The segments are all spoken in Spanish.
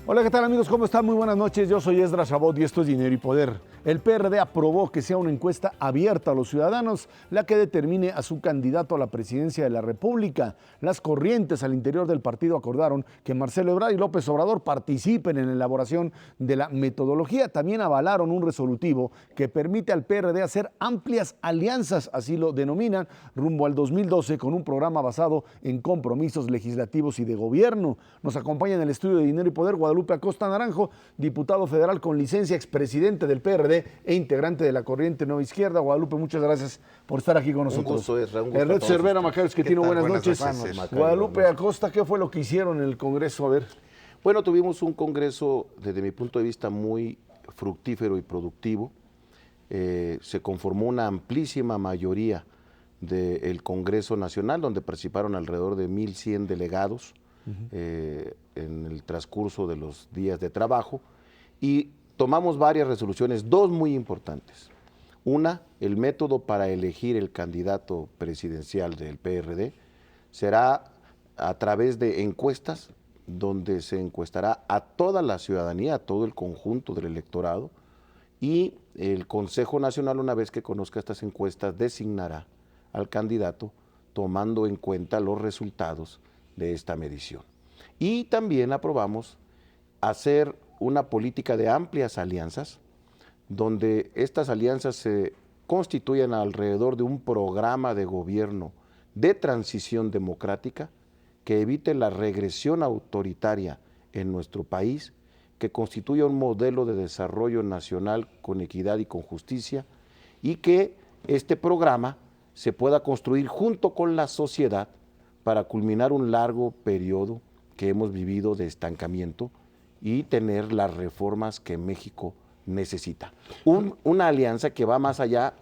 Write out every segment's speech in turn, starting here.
Hola, ¿qué tal amigos? ¿Cómo están? Muy buenas noches. Yo soy Esdras Chabot y esto es Dinero y Poder. El PRD aprobó que sea una encuesta abierta a los ciudadanos la que determine a su candidato a la presidencia de la República. Las corrientes al interior del partido acordaron que Marcelo Ebrard y López Obrador participen en la elaboración de la metodología. También avalaron un resolutivo que permite al PRD hacer amplias alianzas, así lo denominan, rumbo al 2012 con un programa basado en compromisos legislativos y de gobierno. Nos acompaña en el estudio de Dinero y Poder Guadalupe Acosta Naranjo, diputado federal con licencia, expresidente del PRD e integrante de la corriente Nueva Izquierda. Guadalupe, muchas gracias por estar aquí con nosotros. Un gusto, Esra, un gusto. Ernesto Cervera, Macario Esquetino, buenas noches. Macario, Guadalupe Acosta, ¿qué fue lo que hicieron en el Congreso? A ver. Bueno, tuvimos un Congreso, desde mi punto de vista, muy fructífero y productivo. Se conformó una amplísima mayoría del Congreso Nacional, donde participaron alrededor de 1,100 delegados en el transcurso de los días de trabajo, y tomamos varias resoluciones, dos muy importantes. Una, el método para elegir el candidato presidencial del PRD será a través de encuestas, donde se encuestará a toda la ciudadanía, a todo el conjunto del electorado, y el Consejo Nacional, una vez que conozca estas encuestas, designará al candidato tomando en cuenta los resultados de esta medición. Y también aprobamos hacer una política de amplias alianzas, donde estas alianzas se constituyan alrededor de un programa de gobierno de transición democrática que evite la regresión autoritaria en nuestro país, que constituya un modelo de desarrollo nacional con equidad y con justicia, y que este programa se pueda construir junto con la sociedad para culminar un largo periodo que hemos vivido de estancamiento y tener las reformas que México necesita. Una alianza que va más allá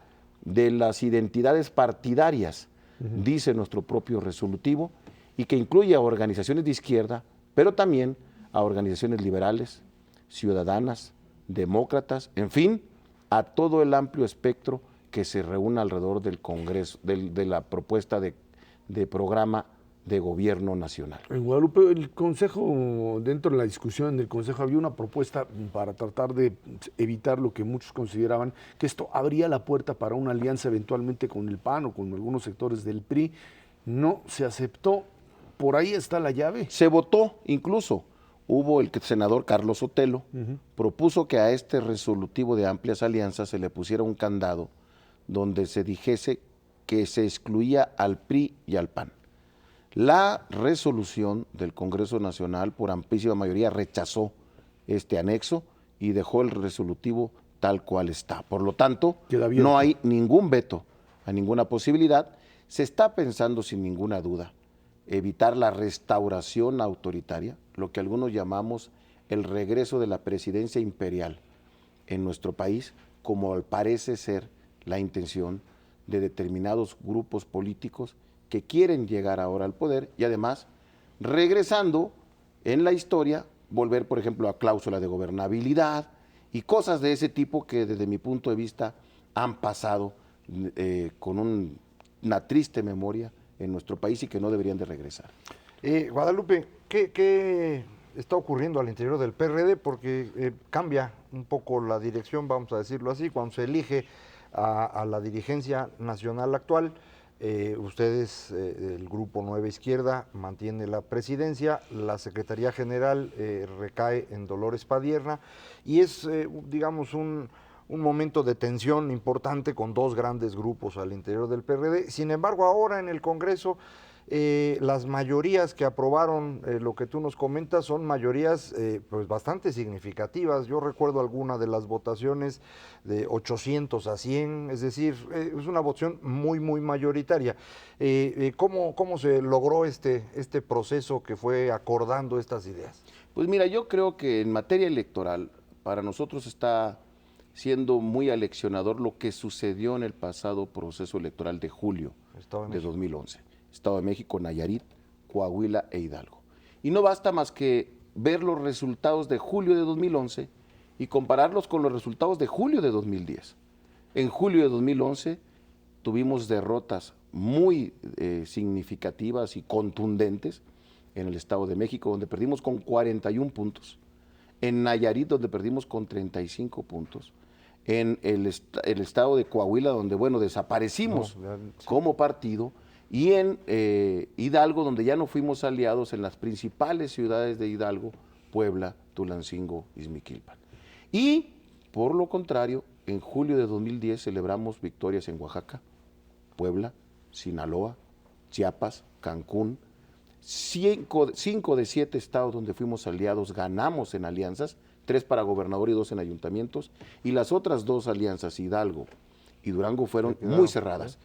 de las identidades partidarias, dice nuestro propio resolutivo, y que incluye a organizaciones de izquierda, pero también a organizaciones liberales, ciudadanas, demócratas, en fin, a todo el amplio espectro que se reúne alrededor del Congreso, de la propuesta de programa de gobierno nacional. En Guadalupe, el Consejo, dentro de la discusión del Consejo, había una propuesta para tratar de evitar lo que muchos consideraban que esto abría la puerta para una alianza eventualmente con el PAN o con algunos sectores del PRI. No se aceptó. Por ahí está la llave. Se votó, incluso hubo el senador Carlos Sotelo, propuso que a este resolutivo de amplias alianzas se le pusiera un candado donde se dijese que se excluía al PRI y al PAN. La resolución del Congreso Nacional, por amplísima mayoría, rechazó este anexo y dejó el resolutivo tal cual está. Por lo tanto, no hay ningún veto a ninguna posibilidad. Se está pensando, sin ninguna duda, evitar la restauración autoritaria, lo que algunos llamamos el regreso de la presidencia imperial en nuestro país, como parece ser la intención de determinados grupos políticos que quieren llegar ahora al poder, y además, regresando en la historia, volver, por ejemplo, a cláusula de gobernabilidad y cosas de ese tipo que desde mi punto de vista han pasado con una triste memoria en nuestro país y que no deberían de regresar. Guadalupe, ¿qué está ocurriendo al interior del PRD? Porque cambia un poco la dirección, vamos a decirlo así, cuando se elige a la dirigencia nacional actual. Ustedes, el Grupo Nueva Izquierda, mantiene la presidencia, la Secretaría General recae en Dolores Padierna, y es, digamos, un momento de tensión importante con dos grandes grupos al interior del PRD. Sin embargo, ahora en el Congreso, las mayorías que aprobaron lo que tú nos comentas son mayorías pues bastante significativas. Yo recuerdo alguna de las votaciones de 800 a 100, es decir, es una votación muy mayoritaria. ¿Cómo se logró este proceso que fue acordando estas ideas? Pues mira, yo creo que en materia electoral para nosotros está siendo muy aleccionador lo que sucedió en el pasado proceso electoral de julio de 2011. Estado de México, Nayarit, Coahuila e Hidalgo. Y no basta más que ver los resultados de julio de 2011 y compararlos con los resultados de julio de 2010. En julio de 2011 tuvimos derrotas muy significativas y contundentes en el Estado de México, donde perdimos con 41 puntos. en Nayarit, donde perdimos con 35 puntos, en el estado de Coahuila, donde, bueno, desaparecimos como partido, y en Hidalgo, donde ya no fuimos aliados en las principales ciudades de Hidalgo, Puebla, Tulancingo, Izmiquilpan. Y, por lo contrario, en julio de 2010 celebramos victorias en Oaxaca, Puebla, Sinaloa, Chiapas, Cancún. 5 de 7 estados donde fuimos aliados ganamos en alianzas, 3 para gobernador y 2 en ayuntamientos, y las otras 2 alianzas, Hidalgo y Durango, fueron muy cerradas.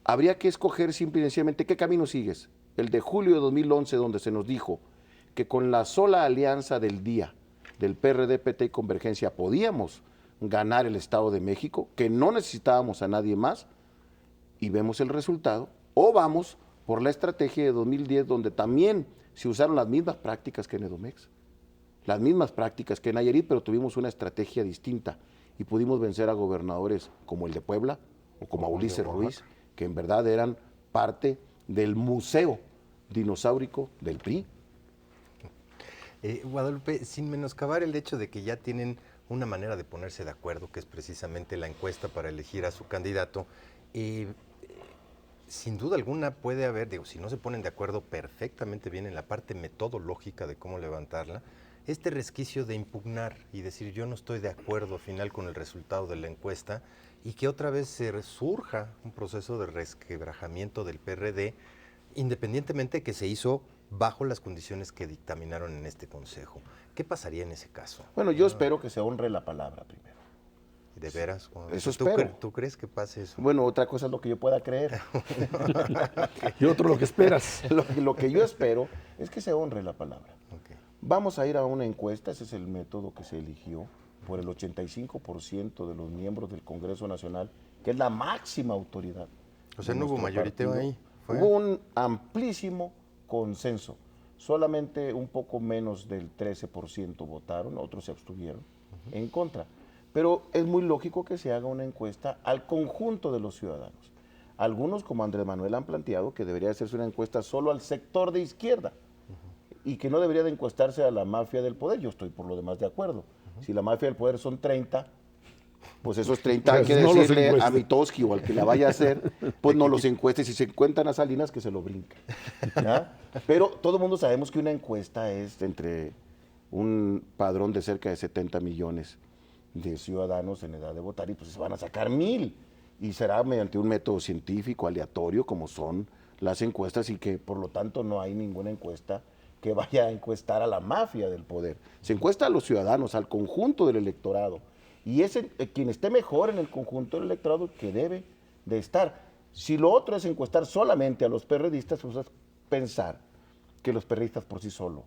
Habría que escoger simple y sencillamente qué camino sigues. El de julio de 2011, donde se nos dijo que con la sola alianza del día del PRD, PT y Convergencia podíamos ganar el Estado de México, que no necesitábamos a nadie más, y vemos el resultado, o vamos por la estrategia de 2010, donde también se usaron las mismas prácticas que en Edomex, las mismas prácticas que en Nayarit, pero tuvimos una estrategia distinta y pudimos vencer a gobernadores como el de Puebla o como a Ulises Ruiz, que en verdad eran parte del museo dinosaurico del PRI. Guadalupe, sin menoscabar el hecho de que ya tienen una manera de ponerse de acuerdo, que es precisamente la encuesta para elegir a su candidato, sin duda alguna puede haber, digo, si no se ponen de acuerdo perfectamente bien en la parte metodológica de cómo levantarla, este resquicio de impugnar y decir yo no estoy de acuerdo al final con el resultado de la encuesta y que otra vez se resurja un proceso de resquebrajamiento del PRD, independientemente de que se hizo bajo las condiciones que dictaminaron en este consejo. ¿Qué pasaría en ese caso? Bueno, yo espero que se honre la palabra primero. ¿De veras? Eso espero. ¿Tú crees que pase eso? Bueno, otra cosa es lo que yo pueda creer. Y otro lo que esperas. Lo que yo espero es que se honre la palabra. Okay. Vamos a ir a una encuesta, ese es el método que se eligió por el 85% de los miembros del Congreso Nacional, que es la máxima autoridad. O sea, no hubo mayoriteo ahí. Hubo un amplísimo consenso. Solamente un poco menos del 13% votaron, otros se abstuvieron en contra. Pero es muy lógico que se haga una encuesta al conjunto de los ciudadanos. Algunos, como Andrés Manuel, han planteado que debería hacerse una encuesta solo al sector de izquierda y que no debería de encuestarse a la mafia del poder. Yo estoy por lo demás de acuerdo. Si la mafia del poder son 30, pues esos 30 hay que decirle a Mitoski o al que la vaya a hacer, pues no los encueste. Si se encuentran a Salinas, que se lo brinquen. Pero todo el mundo sabemos que una encuesta es entre un padrón de cerca de 70 millones de ciudadanos en edad de votar y pues se van a sacar 1000 y será mediante un método científico aleatorio como son las encuestas y que por lo tanto no hay ninguna encuesta que vaya a encuestar a la mafia del poder. Se encuesta a los ciudadanos, al conjunto del electorado y es quien esté mejor en el conjunto del electorado que debe de estar. Si lo otro es encuestar solamente a los perredistas, pues es pensar que los perredistas por sí solos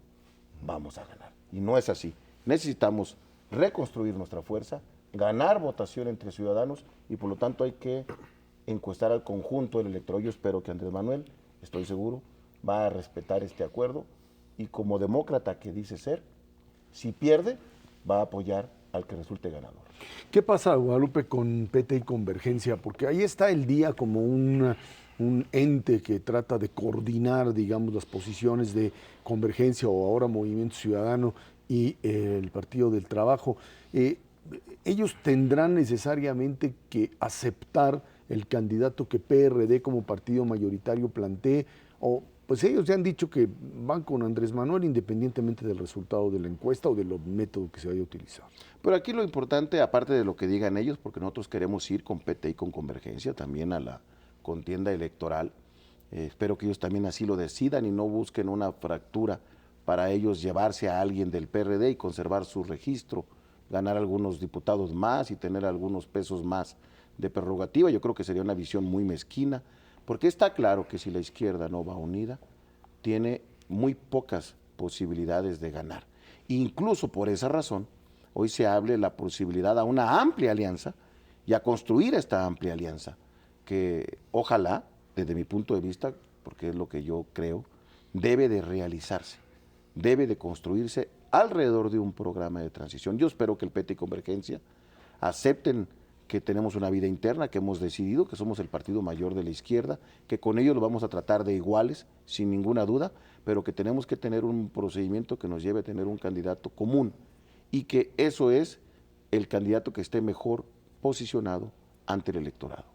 vamos a ganar y no es así. Necesitamos reconstruir nuestra fuerza, ganar votación entre ciudadanos y por lo tanto hay que encuestar al conjunto del electorado. Yo espero que Andrés Manuel, estoy seguro, va a respetar este acuerdo y como demócrata que dice ser, si pierde, va a apoyar al que resulte ganador. ¿Qué pasa, Guadalupe, con PT y Convergencia? Porque ahí está el día como un ente que trata de coordinar, digamos, las posiciones de Convergencia o ahora Movimiento Ciudadano y el Partido del Trabajo. Ellos tendrán necesariamente que aceptar el candidato que PRD como partido mayoritario plantee, o pues ellos ya han dicho que van con Andrés Manuel independientemente del resultado de la encuesta o del método que se vaya a utilizar. Pero aquí lo importante, aparte de lo que digan ellos, porque nosotros queremos ir con PT y con Convergencia también a la contienda electoral, espero que ellos también así lo decidan y no busquen una fractura para ellos llevarse a alguien del PRD y conservar su registro, ganar algunos diputados más y tener algunos pesos más de prerrogativa. Yo creo que sería una visión muy mezquina, porque está claro que si la izquierda no va unida, tiene muy pocas posibilidades de ganar. Incluso por esa razón, hoy se hable la posibilidad a una amplia alianza y a construir esta amplia alianza, que ojalá, desde mi punto de vista, porque es lo que yo creo, debe de realizarse. Debe de construirse alrededor de un programa de transición. Yo espero que el PT y Convergencia acepten que tenemos una vida interna, que hemos decidido, que somos el partido mayor de la izquierda, que con ellos lo vamos a tratar de iguales, sin ninguna duda, pero que tenemos que tener un procedimiento que nos lleve a tener un candidato común y que eso es el candidato que esté mejor posicionado ante el electorado.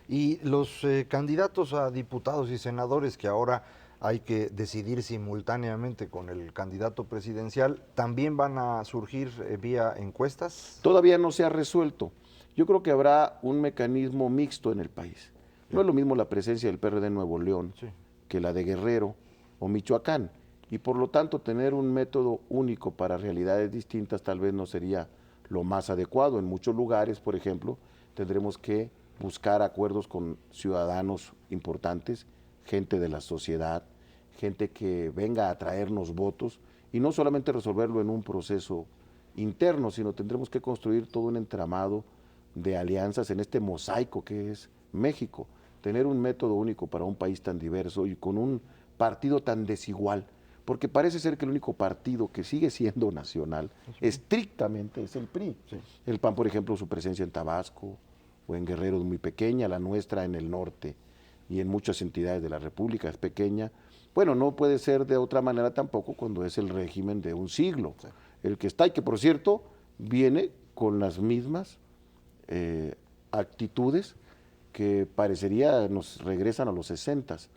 Y los candidatos a diputados y senadores que ahora hay que decidir simultáneamente con el candidato presidencial, ¿también van a surgir vía encuestas? Todavía no se ha resuelto. Yo creo que habrá un mecanismo mixto en el país. No es lo mismo la presencia del PRD en Nuevo León que la de Guerrero o Michoacán. Y por lo tanto tener un método único para realidades distintas tal vez no sería lo más adecuado. En muchos lugares, por ejemplo, tendremos que buscar acuerdos con ciudadanos importantes, gente de la sociedad, gente que venga a traernos votos y no solamente resolverlo en un proceso interno, sino tendremos que construir todo un entramado de alianzas en este mosaico que es México. Tener un método único para un país tan diverso y con un partido tan desigual, porque parece ser que el único partido que sigue siendo nacional estrictamente es el PRI. Sí. El PAN, por ejemplo, su presencia en Tabasco o en Guerrero es muy pequeña, la nuestra en el norte y en muchas entidades de la República es pequeña. Bueno, no puede ser de otra manera tampoco cuando es el régimen de un siglo. Sí. El que está y que, por cierto, viene con las mismas actitudes que parecería nos regresan a los 60s,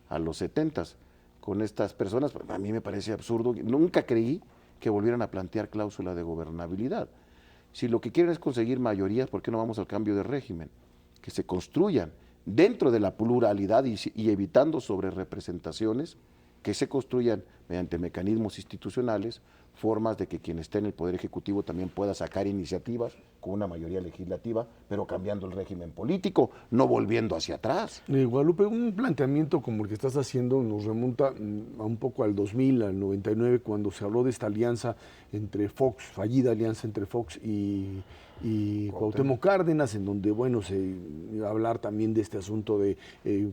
a los 70s, con estas personas. A mí me parece absurdo, nunca creí que volvieran a plantear cláusula de gobernabilidad. Si lo que quieren es conseguir mayorías, ¿por qué no vamos al cambio de régimen? Que se construyan dentro de la pluralidad y evitando sobre representaciones, que se construyan mediante mecanismos institucionales, formas de que quien esté en el Poder Ejecutivo también pueda sacar iniciativas con una mayoría legislativa, pero cambiando el régimen político, no volviendo hacia atrás. Guadalupe, un planteamiento como el que estás haciendo nos remonta a un poco al 2000, al 99, cuando se habló de esta alianza entre Fox, fallida alianza entre Fox y Cuauhtémoc Cárdenas, en donde, bueno, se iba a hablar también de este asunto de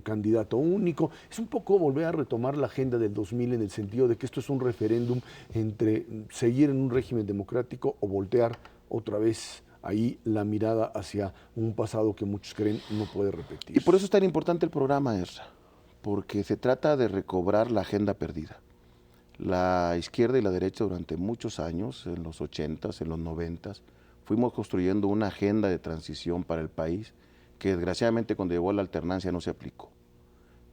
candidato único. Es un poco volver a retomar la agenda del 2000 en el sentido de que esto es un referéndum entre seguir en un régimen democrático o voltear otra vez ahí la mirada hacia un pasado que muchos creen no puede repetir. Y por eso es tan importante el programa, Ezra, porque se trata de recobrar la agenda perdida. La izquierda y la derecha durante muchos años, en los 80s, en los 90s, fuimos construyendo una agenda de transición para el país que desgraciadamente cuando llegó a la alternancia no se aplicó.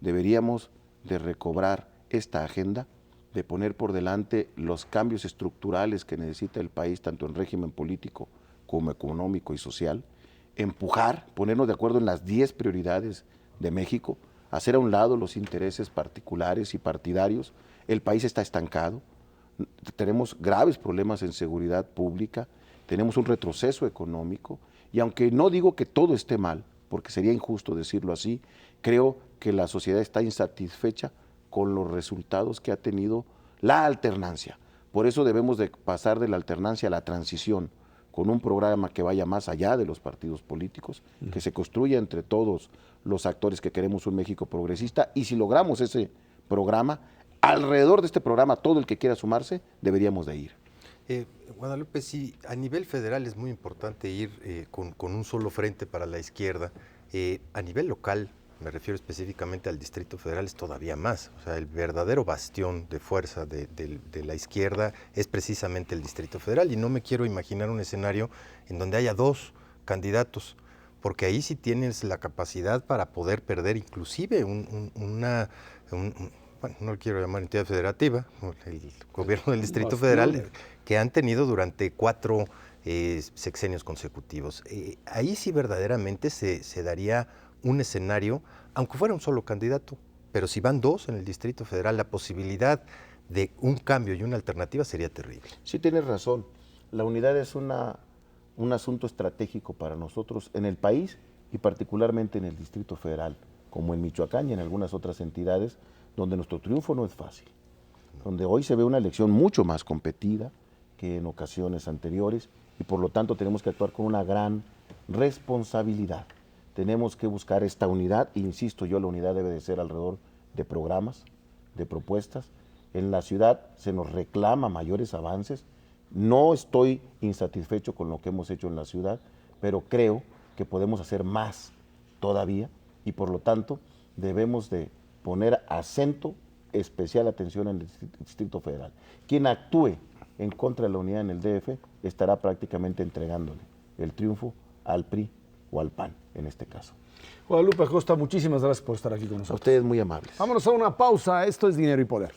Deberíamos de recobrar esta agenda, de poner por delante los cambios estructurales que necesita el país, tanto en régimen político como económico y social, empujar, ponernos de acuerdo en las 10 prioridades de México, hacer a un lado los intereses particulares y partidarios. El país está estancado, tenemos graves problemas en seguridad pública, tenemos un retroceso económico y aunque no digo que todo esté mal, porque sería injusto decirlo así, creo que la sociedad está insatisfecha con los resultados que ha tenido la alternancia. Por eso debemos de pasar de la alternancia a la transición, con un programa que vaya más allá de los partidos políticos, que se construya entre todos los actores que queremos un México progresista, y si logramos ese programa, alrededor de este programa, todo el que quiera sumarse, deberíamos de ir. Guadalupe, sí, a nivel federal es muy importante ir con un solo frente para la izquierda. A nivel local, me refiero específicamente al Distrito Federal, es todavía más. O sea, el verdadero bastión de fuerza de la izquierda es precisamente el Distrito Federal. Y no me quiero imaginar un escenario en donde haya dos candidatos, porque ahí sí tienes la capacidad para poder perder inclusive bueno, no lo quiero llamar entidad federativa, el gobierno del Distrito Federal, que han tenido durante 4 sexenios consecutivos. Ahí sí verdaderamente se daría un escenario, aunque fuera un solo candidato, pero si van 2 en el Distrito Federal, la posibilidad de un cambio y una alternativa sería terrible. Sí, tienes razón. La unidad es un asunto estratégico para nosotros en el país y particularmente en el Distrito Federal, como en Michoacán y en algunas otras entidades, donde nuestro triunfo no es fácil, donde hoy se ve una elección mucho más competida que en ocasiones anteriores y por lo tanto tenemos que actuar con una gran responsabilidad. Tenemos que buscar esta unidad, e insisto yo, la unidad debe de ser alrededor de programas, de propuestas. En la ciudad se nos reclama mayores avances. No estoy insatisfecho con lo que hemos hecho en la ciudad, pero creo que podemos hacer más todavía y por lo tanto debemos de poner acento, especial atención en el Distrito Federal. Quien actúe en contra de la unidad en el DF, estará prácticamente entregándole el triunfo al PRI o al PAN en este caso. Guadalupe Acosta, muchísimas gracias por estar aquí con nosotros. A ustedes muy amables. Vámonos a una pausa. Esto es Dinero y Poder.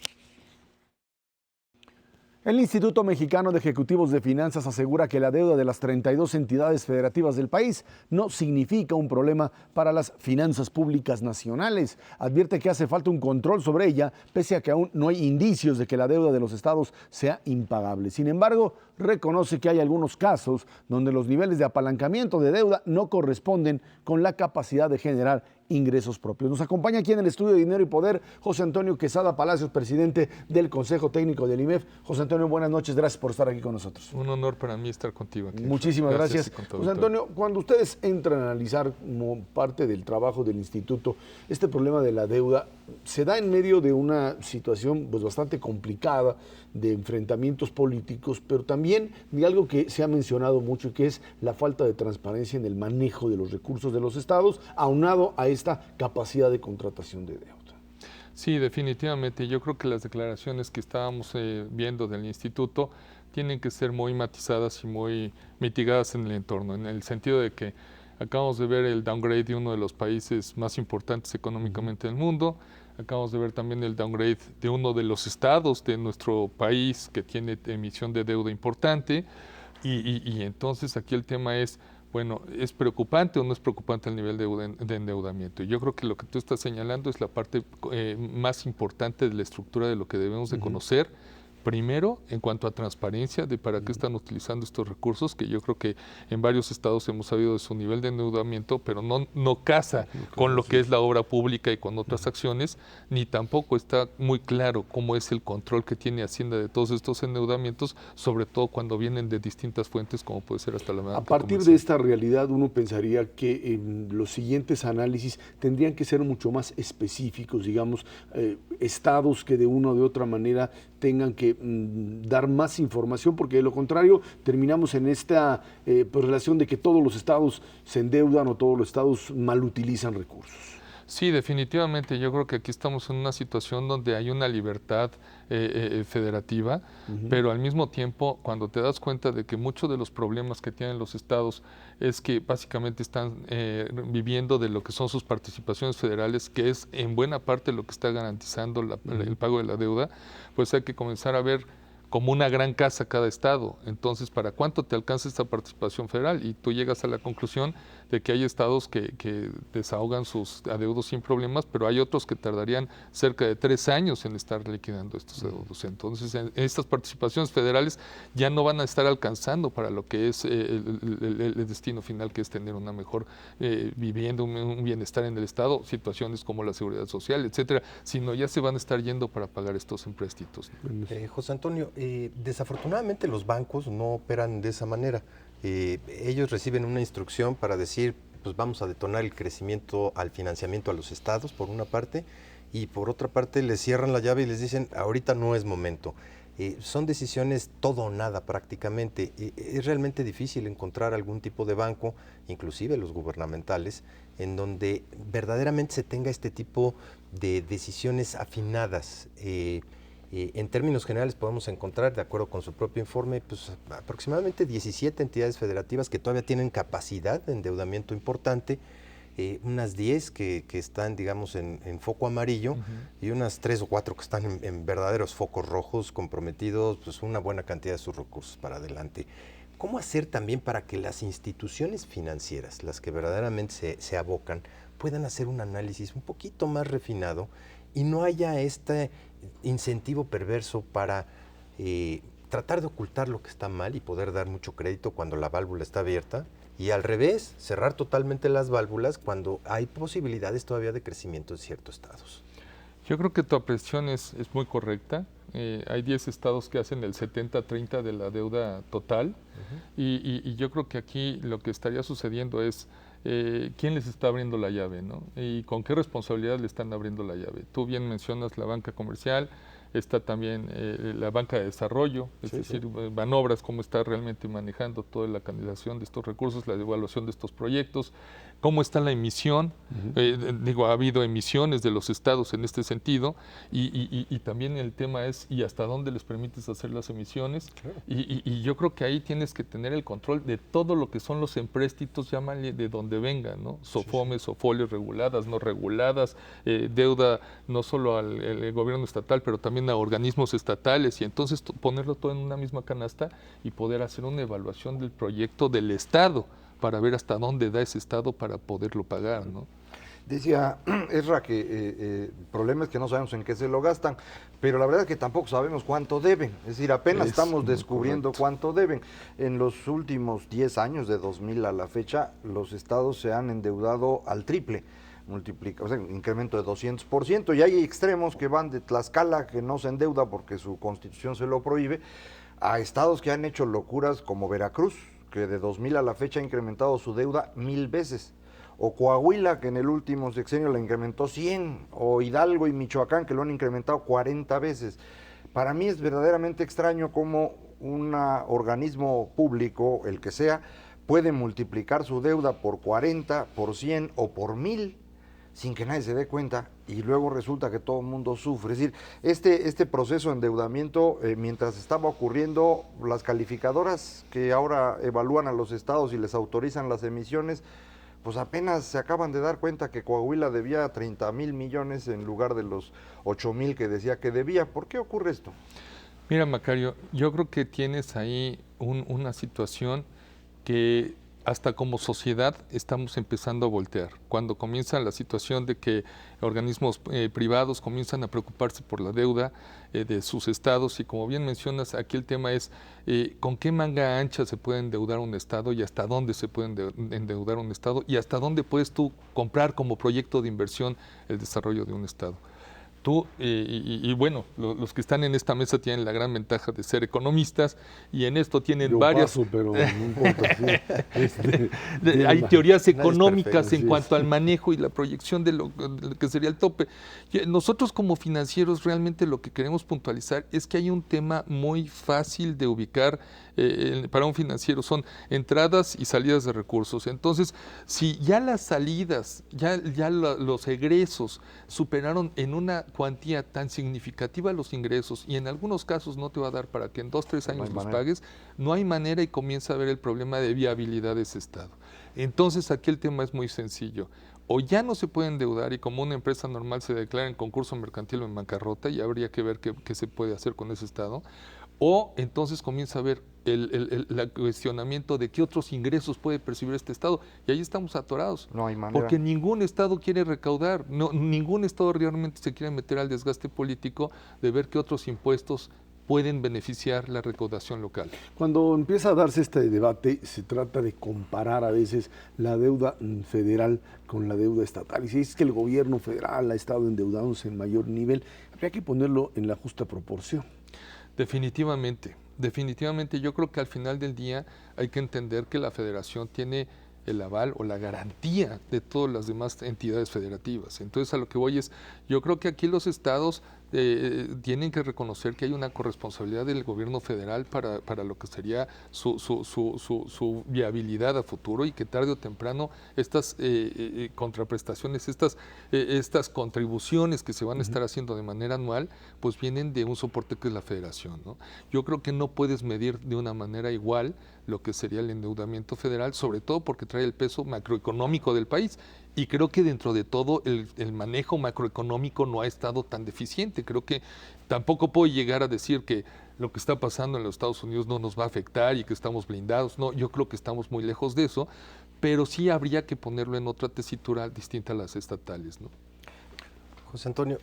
El Instituto Mexicano de Ejecutivos de Finanzas asegura que la deuda de las 32 entidades federativas del país no significa un problema para las finanzas públicas nacionales. Advierte que hace falta un control sobre ella, pese a que aún no hay indicios de que la deuda de los estados sea impagable. Sin embargo, reconoce que hay algunos casos donde los niveles de apalancamiento de deuda no corresponden con la capacidad de generar ingresos propios. Nos acompaña aquí en el estudio de Dinero y Poder José Antonio Quesada Palacios, presidente del Consejo Técnico del IMEF. José Antonio, buenas noches, gracias por estar aquí con nosotros. Un honor para mí estar contigo aquí. Muchísimas gracias. José Antonio, cuando ustedes entran a analizar como parte del trabajo del instituto, este problema de la deuda se da en medio de una situación pues bastante complicada de enfrentamientos políticos, pero también de algo que se ha mencionado mucho y que es la falta de transparencia en el manejo de los recursos de los estados, aunado a esta capacidad de contratación de deuda. Sí, definitivamente. Yo creo que las declaraciones que estábamos viendo del instituto tienen que ser muy matizadas y muy mitigadas en el entorno, en el sentido de que acabamos de ver el downgrade de uno de los países más importantes económicamente del mundo. Acabamos de ver también el downgrade de uno de los estados de nuestro país que tiene emisión de deuda importante. Y entonces aquí el tema es, bueno, ¿es preocupante o no es preocupante el nivel de endeudamiento? Yo creo que lo que tú estás señalando es la parte más importante de la estructura de lo que debemos de conocer. Primero, en cuanto a transparencia de para qué están utilizando estos recursos, que yo creo que en varios estados hemos sabido de su nivel de endeudamiento, pero no casa con lo que es la obra pública y con otras acciones, ni tampoco está muy claro cómo es el control que tiene Hacienda de todos estos endeudamientos, sobre todo cuando vienen de distintas fuentes, como puede ser hasta la banca A partir comercial. de esta realidad, uno pensaría que en los siguientes análisis tendrían que ser mucho más específicos, digamos, estados que de una o de otra manera tengan que dar más información, porque de lo contrario terminamos en esta pues, relación de que todos los estados se endeudan o todos los estados malutilizan recursos. Sí, definitivamente. Yo creo que aquí estamos en una situación donde hay una libertad federativa, pero al mismo tiempo, cuando te das cuenta de que muchos de los problemas que tienen los estados es que básicamente están viviendo de lo que son sus participaciones federales, que es en buena parte lo que está garantizando el pago de la deuda, pues hay que comenzar a ver como una gran casa cada estado. Entonces, ¿para cuánto te alcanza esta participación federal? Y tú llegas a la conclusión de que hay estados que desahogan sus adeudos sin problemas, pero hay otros que tardarían cerca de 3 años en estar liquidando estos adeudos. Entonces, estas participaciones federales ya no van a estar alcanzando para lo que es el destino final, que es tener una mejor vivienda, un bienestar en el estado, situaciones como la seguridad social, etcétera, sino ya se van a estar yendo para pagar estos empréstitos. José Antonio, desafortunadamente los bancos no operan de esa manera. Ellos reciben una instrucción para decir, pues vamos a detonar el crecimiento al financiamiento a los estados, por una parte, y por otra parte les cierran la llave y les dicen, ahorita no es momento. Son decisiones todo o nada prácticamente. Es realmente difícil encontrar algún tipo de banco, inclusive los gubernamentales, en donde verdaderamente se tenga este tipo de decisiones afinadas. En términos generales podemos encontrar, de acuerdo con su propio informe, pues aproximadamente 17 entidades federativas que todavía tienen capacidad de endeudamiento importante, unas 10 que están, digamos, en foco amarillo, y unas 3 o 4 que están en verdaderos focos rojos, comprometidos pues una buena cantidad de sus recursos para adelante. ¿Cómo hacer también para que las instituciones financieras, las que verdaderamente se abocan, puedan hacer un análisis un poquito más refinado y no haya este incentivo perverso para tratar de ocultar lo que está mal y poder dar mucho crédito cuando la válvula está abierta, y al revés, cerrar totalmente las válvulas cuando hay posibilidades todavía de crecimiento en ciertos estados? Yo creo que tu apreciación es muy correcta. Hay 10 estados que hacen el 70-30 de la deuda total, y yo creo que aquí lo que estaría sucediendo es quién les está abriendo la llave, ¿no? Y con qué responsabilidad le están abriendo la llave. Tú bien mencionas la banca comercial, está también la banca de desarrollo, es decir, Banobras, cómo está realmente manejando toda la canalización de estos recursos, la evaluación de estos proyectos. cómo está la emisión. Digo, ha habido emisiones de los estados en este sentido, y también el tema es, ¿y hasta dónde les permites hacer las emisiones? Claro. Y yo creo que ahí tienes que tener el control de todo lo que son los empréstitos, llámale de donde vengan, ¿no? Sofomes, sofolios reguladas, no reguladas, deuda no solo al gobierno estatal, pero también a organismos estatales, y entonces ponerlo todo en una misma canasta y poder hacer una evaluación del proyecto del Estado para ver hasta dónde da ese Estado para poderlo pagar, ¿no? Decía Ezra que el problema es que no sabemos en qué se lo gastan, pero la verdad es que tampoco sabemos cuánto deben, es decir, apenas estamos descubriendo cuánto deben. En los últimos 10 años, de 2000 a la fecha, los estados se han endeudado al triple, o sea, un incremento de 200%, y hay extremos que van de Tlaxcala, que no se endeuda porque su constitución se lo prohíbe, a estados que han hecho locuras como Veracruz, que de 2000 a la fecha ha incrementado su deuda 1000 veces. O Coahuila, que en el último sexenio la incrementó 100, o Hidalgo y Michoacán, que lo han incrementado 40 veces. Para mí es verdaderamente extraño cómo un organismo público, el que sea, puede multiplicar su deuda por 40, por 100 o por 1000, sin que nadie se dé cuenta, y luego resulta que todo el mundo sufre. Es decir, este proceso de endeudamiento, mientras estaba ocurriendo, las calificadoras que ahora evalúan a los estados y les autorizan las emisiones, pues apenas se acaban de dar cuenta que Coahuila debía 30,000 millones en lugar de los 8,000 que decía que debía. ¿Por qué ocurre esto? Mira, Macario, yo creo que tienes ahí una situación que hasta como sociedad estamos empezando a voltear. Cuando comienza la situación de que organismos privados comienzan a preocuparse por la deuda de sus estados, y como bien mencionas, aquí el tema es con qué manga ancha se puede endeudar un estado y hasta dónde se puede endeudar un estado y hasta dónde puedes tú comprar como proyecto de inversión el desarrollo de un estado. Tú, bueno, los que están en esta mesa tienen la gran ventaja de ser economistas, y en esto tienen varias... Paso, pero no importa, sí. Hay teorías económicas en cuanto al manejo y la proyección de lo que sería el tope. Nosotros como financieros realmente lo que queremos puntualizar es que hay un tema muy fácil de ubicar para un financiero, son entradas y salidas de recursos. Entonces, si ya las salidas, ya los egresos superaron en una cuantía tan significativa los ingresos, y en algunos casos no te va a dar para que en 2-3 años los pagues, no hay manera, y comienza a haber el problema de viabilidad de ese Estado. Entonces aquí el tema es muy sencillo. O ya no se puede endeudar y como una empresa normal se declara en concurso mercantil o en bancarrota, y habría que ver qué se puede hacer con ese Estado, o entonces comienza a haber el cuestionamiento de qué otros ingresos puede percibir este Estado, y ahí estamos atorados. No hay manera. Porque ningún Estado quiere recaudar, ningún Estado realmente se quiere meter al desgaste político de ver qué otros impuestos pueden beneficiar la recaudación local. Cuando empieza a darse este debate, se trata de comparar a veces la deuda federal con la deuda estatal. Y si es que el gobierno federal ha estado endeudándose en mayor nivel, habría que ponerlo en la justa proporción. Definitivamente yo creo que al final del día hay que entender que la federación tiene el aval o la garantía de todas las demás entidades federativas. Entonces a lo que voy es, yo creo que aquí los estados tienen que reconocer que hay una corresponsabilidad del gobierno federal para lo que sería su viabilidad a futuro, y que tarde o temprano estas contraprestaciones, estas contribuciones que se van a estar haciendo de manera anual, pues vienen de un soporte que es la federación, ¿no? Yo creo que no puedes medir de una manera igual lo que sería el endeudamiento federal, sobre todo porque trae el peso macroeconómico del país. Y creo que dentro de todo el manejo macroeconómico no ha estado tan deficiente. Creo que tampoco puedo llegar a decir que lo que está pasando en los Estados Unidos no nos va a afectar y que estamos blindados. No, yo creo que estamos muy lejos de eso, pero sí habría que ponerlo en otra tesitura distinta a las estatales, ¿no? José Antonio,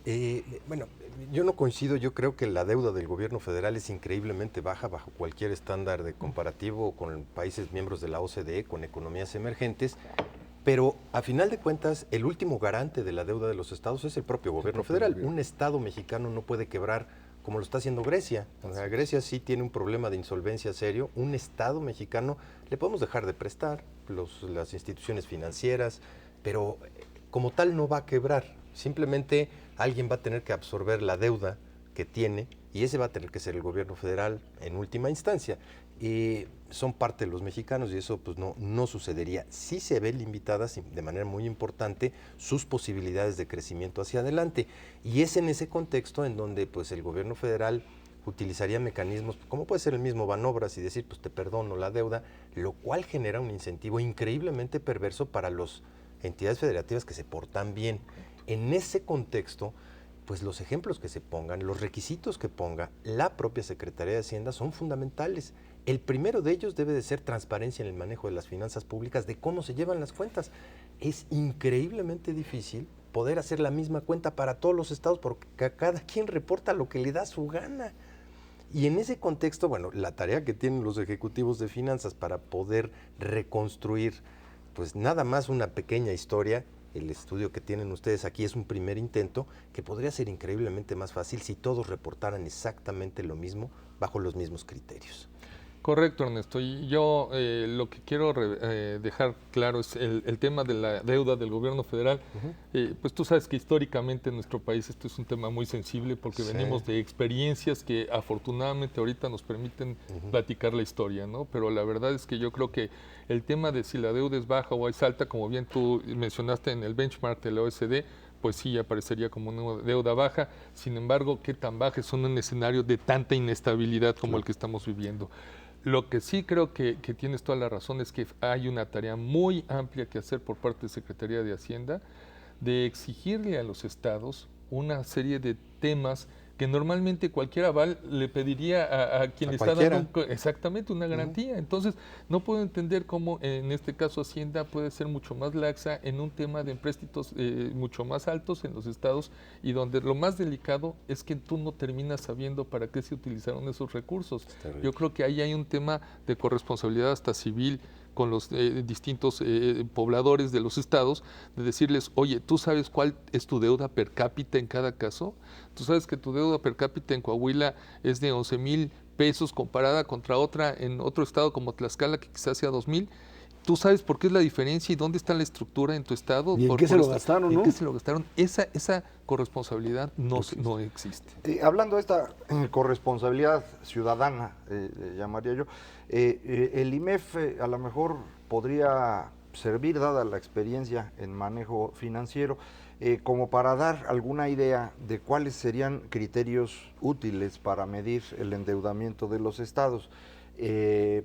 bueno, yo no coincido, yo creo que la deuda del gobierno federal es increíblemente baja bajo cualquier estándar de comparativo con países miembros de la OCDE, con economías emergentes. Pero a final de cuentas, el último garante de la deuda de los estados es el propio gobierno federal. Un estado mexicano no puede quebrar como lo está haciendo Grecia. O sea, Grecia sí tiene un problema de insolvencia serio. Un estado mexicano le podemos dejar de prestar las instituciones financieras, pero como tal no va a quebrar. Simplemente alguien va a tener que absorber la deuda que tiene y ese va a tener que ser el gobierno federal en última instancia. Son parte de los mexicanos y eso pues no sucedería. Sí se ven limitadas de manera muy importante sus posibilidades de crecimiento hacia adelante, y es en ese contexto en donde pues el gobierno federal utilizaría mecanismos como puede ser el mismo Banobras y decir pues te perdono la deuda, lo cual genera un incentivo increíblemente perverso para las entidades federativas que se portan bien. En ese contexto, pues los ejemplos que se pongan, los requisitos que ponga la propia Secretaría de Hacienda son fundamentales. El primero de ellos debe de ser transparencia en el manejo de las finanzas públicas, de cómo se llevan las cuentas. Es increíblemente difícil poder hacer la misma cuenta para todos los estados porque cada quien reporta lo que le da su gana. Y en ese contexto, bueno, la tarea que tienen los ejecutivos de finanzas para poder reconstruir, pues nada más una pequeña historia. El estudio que tienen ustedes aquí es un primer intento que podría ser increíblemente más fácil si todos reportaran exactamente lo mismo bajo los mismos criterios. Correcto, Ernesto. Y yo lo que quiero dejar claro es el tema de la deuda del gobierno federal. Pues tú sabes que históricamente en nuestro país esto es un tema muy sensible porque venimos de experiencias que afortunadamente ahorita nos permiten platicar la historia, ¿no? Pero la verdad es que yo creo que el tema de si la deuda es baja o es alta, como bien tú mencionaste en el benchmark de la OECD, pues sí, aparecería como una deuda baja. Sin embargo, ¿qué tan baja son en un escenario de tanta inestabilidad como el que estamos viviendo? Lo que sí creo que tienes toda la razón es que hay una tarea muy amplia que hacer por parte de Secretaría de Hacienda de exigirle a los estados una serie de temas que normalmente cualquier aval le pediría a quien le está dando exactamente una garantía. Entonces, no puedo entender cómo en este caso Hacienda puede ser mucho más laxa en un tema de empréstitos mucho más altos en los estados y donde lo más delicado es que tú no terminas sabiendo para qué se utilizaron esos recursos. Yo creo que ahí hay un tema de corresponsabilidad hasta civil con los distintos pobladores de los estados, de decirles, oye, ¿tú sabes cuál es tu deuda per cápita en cada caso? ¿Tú sabes que tu deuda per cápita en Coahuila es de 11,000 pesos comparada contra otra en otro estado como Tlaxcala que quizás sea 2,000? ¿Tú sabes por qué es la diferencia y dónde está la estructura en tu estado? ¿Y en qué se lo gastaron, no? ¿En qué se lo gastaron? Esa corresponsabilidad no existe. Hablando de esta corresponsabilidad ciudadana, llamaría yo, el IMEF a lo mejor podría servir, dada la experiencia en manejo financiero, como para dar alguna idea de cuáles serían criterios útiles para medir el endeudamiento de los estados.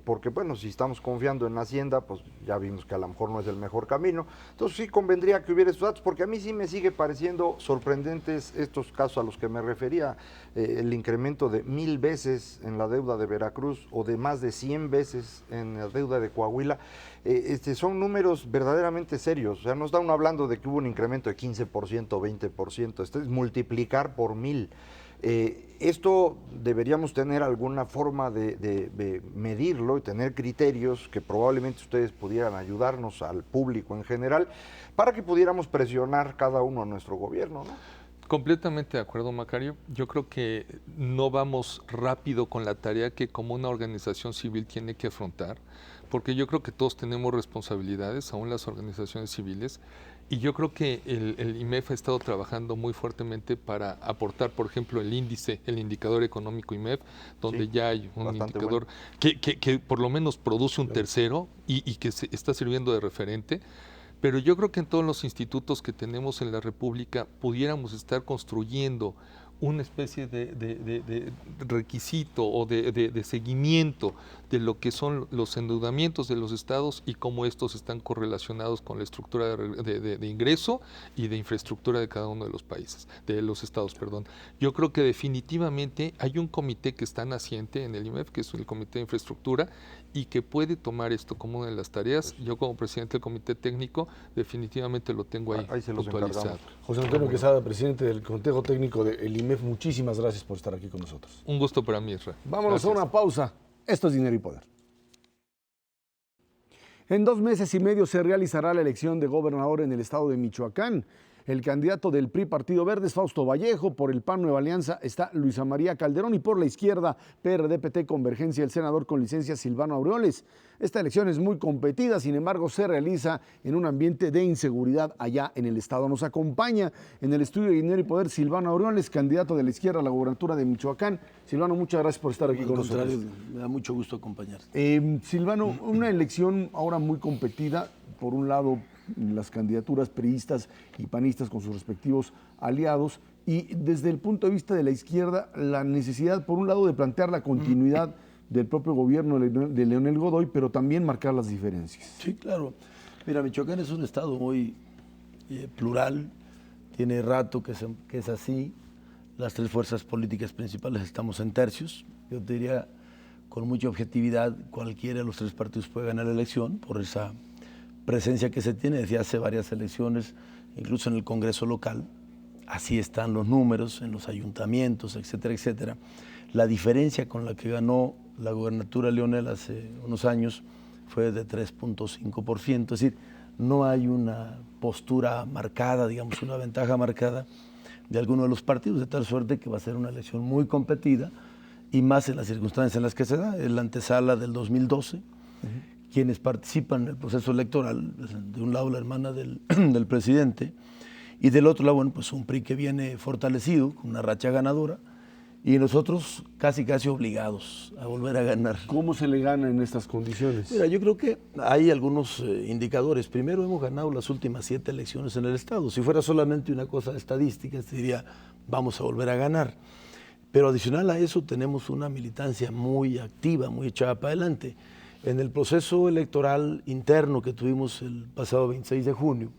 Porque bueno, si estamos confiando en Hacienda, pues ya vimos que a lo mejor no es el mejor camino. Entonces sí convendría que hubiera estos datos, porque a mí sí me sigue pareciendo sorprendentes estos casos a los que me refería, el incremento de 1,000 veces en la deuda de Veracruz o de más de 100 veces en la deuda de Coahuila. Son números verdaderamente serios. O sea, no está uno hablando de que hubo un incremento de 15%, 20%, esto es multiplicar por 1,000. Esto deberíamos tener alguna forma de medirlo y tener criterios que probablemente ustedes pudieran ayudarnos al público en general para que pudiéramos presionar cada uno a nuestro gobierno, ¿no? Completamente de acuerdo, Macario. Yo creo que no vamos rápido con la tarea que como una organización civil tiene que afrontar, porque yo creo que todos tenemos responsabilidades, aún las organizaciones civiles, y yo creo que el IMEF ha estado trabajando muy fuertemente para aportar, por ejemplo, el índice, el indicador económico IMEF, donde ya hay un indicador que por lo menos produce un tercero y que se está sirviendo de referente. Pero yo creo que en todos los institutos que tenemos en la República pudiéramos estar construyendo una especie de requisito o de seguimiento de lo que son los endeudamientos de los estados y cómo estos están correlacionados con la estructura de ingreso y de infraestructura de cada uno de los países, de los estados, perdón. Yo creo que definitivamente hay un comité que está naciente en el IMEF, que es el Comité de Infraestructura, y que puede tomar esto como una de las tareas. Yo como presidente del comité técnico definitivamente lo tengo ahí puntualizado. José Antonio Quesada, presidente del Consejo Técnico del IMEF, muchísimas gracias por estar aquí con nosotros. Un gusto para mí, Israel. Vámonos a una pausa. Esto es Dinero y Poder. En 2 meses y medio se realizará la elección de gobernador en el estado de Michoacán. El candidato del PRI Partido Verde es Fausto Vallejo, por el PAN Nueva Alianza está Luisa María Calderón y por la izquierda PRD, PT, Convergencia, el senador con licencia Silvano Aureoles. Esta elección es muy competida, sin embargo se realiza en un ambiente de inseguridad allá en el estado. Nos acompaña en el estudio de Dinero y Poder Silvano Aureoles, candidato de la izquierda a la gobernatura de Michoacán. Silvano, muchas gracias por estar aquí con nosotros. Me da mucho gusto acompañarte. Silvano, una elección ahora muy competida, por un lado las candidaturas priistas y panistas con sus respectivos aliados, y desde el punto de vista de la izquierda, la necesidad, por un lado, de plantear la continuidad del propio gobierno de Leonel Godoy, pero también marcar las diferencias. Sí, claro. Mira, Michoacán es un estado muy plural, tiene rato que es así. Las tres fuerzas políticas principales estamos en tercios. Yo te diría, con mucha objetividad, cualquiera de los tres partidos puede ganar la elección por esa presencia que se tiene desde hace varias elecciones, incluso en el Congreso local. Así están los números en los ayuntamientos, etcétera, etcétera. La diferencia con la que ganó la gobernatura Leonel hace unos años fue de 3.5%, es decir, no hay una postura marcada, digamos, una ventaja marcada de alguno de los partidos, de tal suerte que va a ser una elección muy competida, y más en las circunstancias en las que se da, en la antesala del 2012, quienes participan en el proceso electoral, de un lado la hermana del presidente, y del otro lado, bueno, pues un PRI que viene fortalecido, con una racha ganadora, y nosotros casi obligados a volver a ganar. ¿Cómo se le gana en estas condiciones? Mira, yo creo que hay algunos indicadores. Primero, hemos ganado las últimas 7 elecciones en el Estado. Si fuera solamente una cosa estadística, se diría, vamos a volver a ganar. Pero adicional a eso, tenemos una militancia muy activa, muy echada para adelante. En el proceso electoral interno que tuvimos el pasado 26 de junio,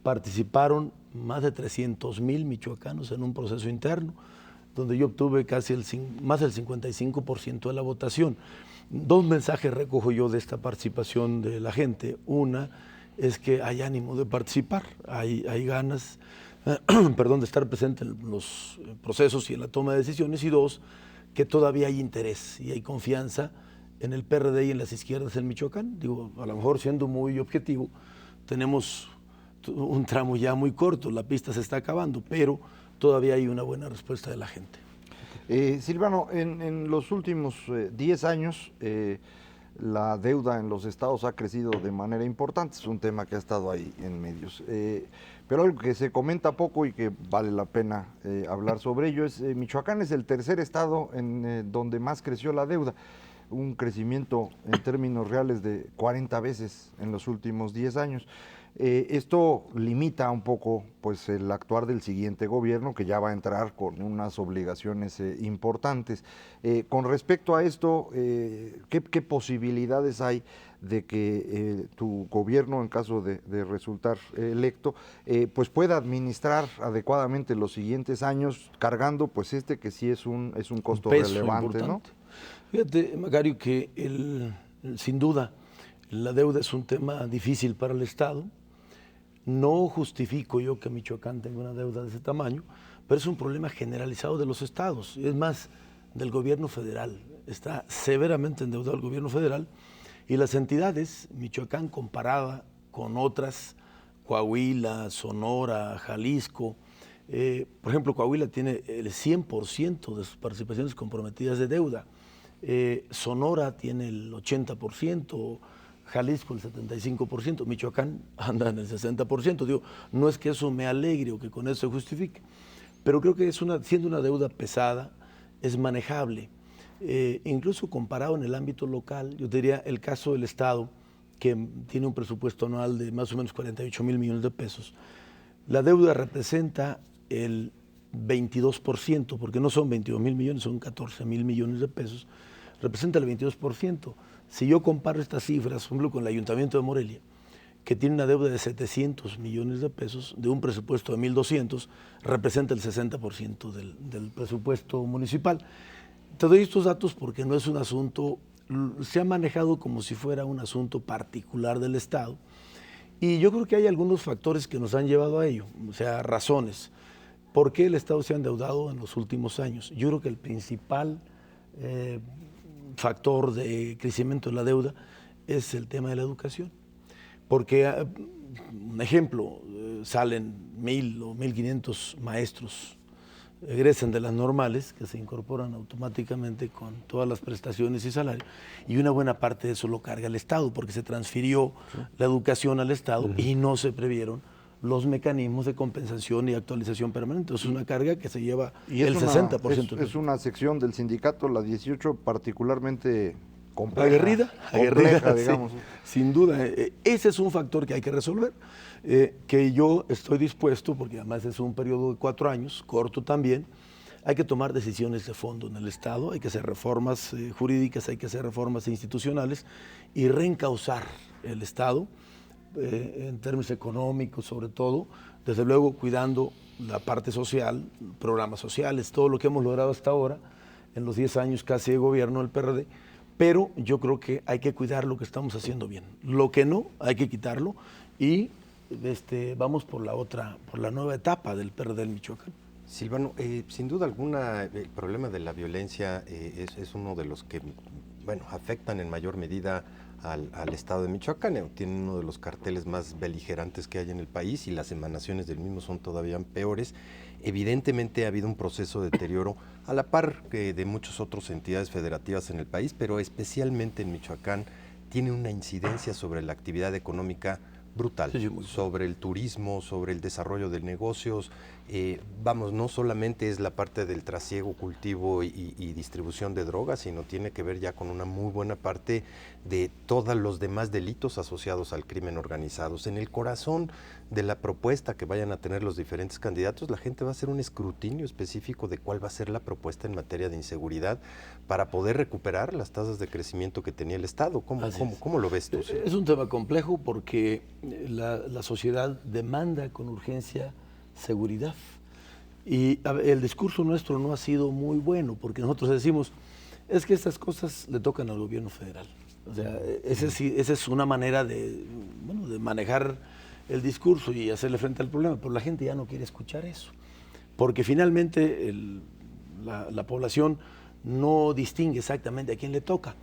participaron más de 300,000 michoacanos en un proceso interno, donde yo obtuve casi más del 55% de la votación. 2 mensajes recojo yo de esta participación de la gente. Una es que hay ánimo de participar, hay ganas de estar presente en los procesos y en la toma de decisiones. Y 2, que todavía hay interés y hay confianza en el PRD y en las izquierdas en Michoacán. Digo, a lo mejor siendo muy objetivo, tenemos un tramo ya muy corto, la pista se está acabando, pero todavía hay una buena respuesta de la gente. Silvano, en los últimos 10 años la deuda en los estados ha crecido de manera importante, es un tema que ha estado ahí en medios. Pero algo que se comenta poco y que vale la pena hablar sobre ello es Michoacán es el tercer estado en donde más creció la deuda, un crecimiento en términos reales de 40 veces en los últimos 10 años. Esto limita un poco pues, el actuar del siguiente gobierno, que ya va a entrar con unas obligaciones importantes. Con respecto a esto, ¿qué posibilidades hay de que tu gobierno, en caso de resultar electo, pues pueda administrar adecuadamente los siguientes años, cargando pues que sí es un costo relevante, ¿no? Fíjate, Macario, que sin duda la deuda es un tema difícil para el Estado. No justifico yo que Michoacán tenga una deuda de ese tamaño, pero es un problema generalizado de los estados, es más, del gobierno federal. Está severamente endeudado el gobierno federal y las entidades, Michoacán comparada con otras, Coahuila, Sonora, Jalisco, por ejemplo, Coahuila tiene el 100% de sus participaciones comprometidas de deuda, Sonora tiene el 80%, Jalisco el 75%, Michoacán anda en el 60%. Digo, no es que eso me alegre o que con eso se justifique, pero creo que siendo una deuda pesada, es manejable. Incluso comparado en el ámbito local, yo diría el caso del Estado, que tiene un presupuesto anual de más o menos 48,000 millones de pesos, la deuda representa el 22%, porque no son 22,000 millones, son 14,000 millones de pesos, representa el 22%. Si yo comparo estas cifras, por ejemplo, con el Ayuntamiento de Morelia, que tiene una deuda de 700 millones de pesos, de un presupuesto de 1,200, representa el 60% del presupuesto municipal. Te doy estos datos porque no es un asunto, se ha manejado como si fuera un asunto particular del Estado, y yo creo que hay algunos factores que nos han llevado a ello, o sea, razones. ¿Por qué el Estado se ha endeudado en los últimos años? Yo creo que el principal factor de crecimiento de la deuda es el tema de la educación. Porque, un ejemplo, salen 1,000 o 1,500 maestros, egresan de las normales, que se incorporan automáticamente con todas las prestaciones y salarios, y una buena parte de eso lo carga el Estado, porque se transfirió la educación al Estado y no se previeron los mecanismos de compensación y actualización permanente. Es una carga que se lleva el 60%. Es una sección del sindicato, la 18, particularmente compleja. Aguerrida, digamos. sí, sin duda. Ese es un factor que hay que resolver, que yo estoy dispuesto, porque además es un periodo de 4 años, corto también. Hay que tomar decisiones de fondo en el Estado, hay que hacer reformas jurídicas, hay que hacer reformas institucionales y reencauzar el Estado en términos económicos, sobre todo, desde luego cuidando la parte social, programas sociales, todo lo que hemos logrado hasta ahora, en los 10 años casi de gobierno del PRD, pero yo creo que hay que cuidar lo que estamos haciendo bien. Lo que no, hay que quitarlo y vamos por la nueva etapa del PRD en Michoacán. Silvano, sin duda alguna, el problema de la violencia es uno de los que, bueno, afectan en mayor medida al estado de Michoacán. Tienen uno de los carteles más beligerantes que hay en el país y las emanaciones del mismo son todavía peores. Evidentemente ha habido un proceso de deterioro a la par de muchas otras entidades federativas en el país, pero especialmente en Michoacán tiene una incidencia sobre la actividad económica brutal, sobre el turismo, sobre el desarrollo de negocios. No solamente es la parte del trasiego, cultivo y distribución de drogas, sino tiene que ver ya con una muy buena parte de todos los demás delitos asociados al crimen organizado. En el corazón de la propuesta que vayan a tener los diferentes candidatos, la gente va a hacer un escrutinio específico de cuál va a ser la propuesta en materia de inseguridad para poder recuperar las tasas de crecimiento que tenía el Estado. ¿Cómo lo ves tú? Es un tema complejo porque la sociedad demanda con urgencia seguridad. Y el discurso nuestro no ha sido muy bueno, porque nosotros decimos, es que estas cosas le tocan al gobierno federal. O sea, esa es una manera de manejar el discurso y hacerle frente al problema, pero la gente ya no quiere escuchar eso, porque finalmente la población no distingue exactamente a quién le toca.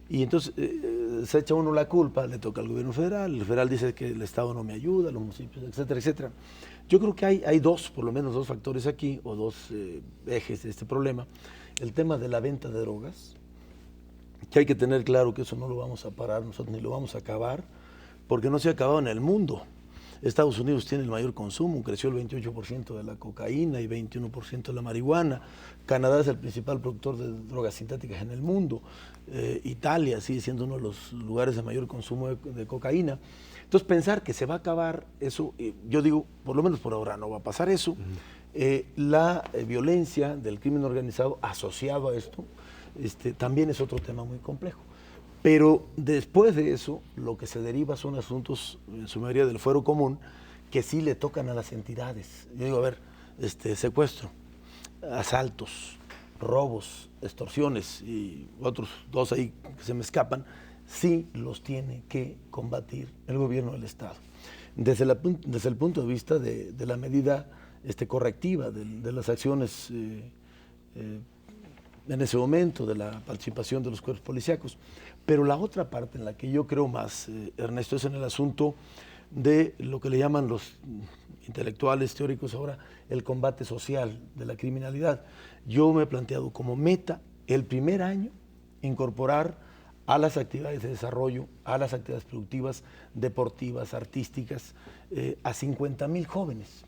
Y entonces se echa uno la culpa, le toca al gobierno federal, el federal dice que el Estado no me ayuda, los municipios, etcétera, etcétera. Yo creo que hay por lo menos dos factores aquí, o dos ejes de este problema. El tema de la venta de drogas, que hay que tener claro que eso no lo vamos a parar nosotros, ni lo vamos a acabar, porque no se ha acabado en el mundo. Estados Unidos tiene el mayor consumo, creció el 28% de la cocaína y 21% de la marihuana. Canadá es el principal productor de drogas sintéticas en el mundo. Italia sigue siendo uno de los lugares de mayor consumo de cocaína. Entonces, pensar que se va a acabar eso, yo digo, por lo menos por ahora no va a pasar eso. La violencia del crimen organizado asociado a esto también es otro tema muy complejo. Pero después de eso, lo que se deriva son asuntos, en su mayoría del fuero común, que sí le tocan a las entidades. Yo digo, a ver, secuestro, asaltos, robos, extorsiones y otros dos ahí que se me escapan, sí los tiene que combatir el gobierno del Estado. Desde el punto de vista de la medida correctiva, de las acciones en ese momento, de la participación de los cuerpos policíacos. Pero la otra parte en la que yo creo más, Ernesto, es en el asunto de lo que le llaman los intelectuales teóricos ahora el combate social de la criminalidad. Yo me he planteado como meta el primer año incorporar a las actividades de desarrollo, a las actividades productivas, deportivas, artísticas, a 50,000 jóvenes.